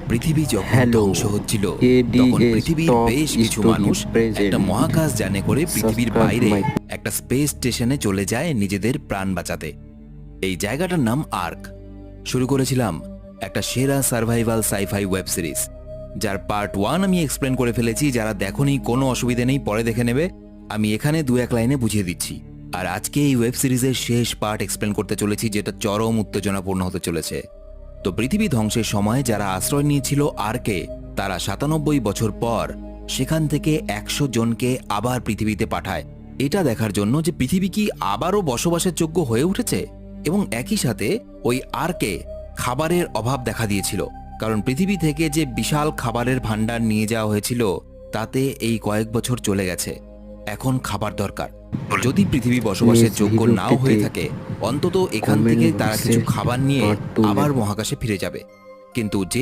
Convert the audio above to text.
পৃথিবী যখন হ্যালো, ধ্বংস হচ্ছিল তখন এডিএস পৃথিবীর টপ বেশ কিছু স্টোরি মানুষ একটা প্রেজেন্ট। মহাকাশ যানে করে পৃথিবীর সাবস্ক্রাইব বাইরে মাই একটা স্পেস স্টেশনে চলে যায় নিজেদের প্রাণ বাঁচাতে। এই জায়গাটার নাম আর্ক। শুরু করেছিলাম একটা সেরা সার্ভাইভাল সাইফাই ওয়েব সিরিজ, যার পার্ট 1 আমি এক্সপ্লেন করে ফেলেছি। যারা দেখোনি কোনো অসুবিধে নেই, পরে দেখে নেবে। আমি এখানে 2-1 লাইনে বুঝিয়ে দিচ্ছি। আর আজকে এই ওয়েব সিরিজের শেষ পার্ট এক্সপ্লেন করতে চলেছি, যেটা চরম উত্তেজনাপূর্ণ হতে চলেছে। তো পৃথিবী ধ্বংসের সময় যারা আশ্রয় নিয়েছিল আর্কে, তারা 97 বছর পর সেখান থেকে 100 জনকে আবার পৃথিবীতে পাঠায়, এটা দেখার জন্য যে পৃথিবী কি আবারও বসবাসের যোগ্য হয়ে উঠেছে। এবং একই সাথে ওই আর্কে খাবারের অভাব দেখা দিয়েছিল, কারণ পৃথিবী থেকে যে বিশাল খাবারের ভাণ্ডার নিয়ে যাওয়া হয়েছিল তাতে এই কয়েক বছর চলে গেছে। এখন খাবার দরকার। যদি পৃথিবী বসবাসের প্লিজ যোগ্য নাও হয়ে ভিডিওটিতে থাকে, অন্তত এখান কমেন্ট থেকে তারা বক্সে কিছু খাবার নিয়ে পার্ট 2 আবার মহাকাশে ফিরে যাবে। কিন্তু যে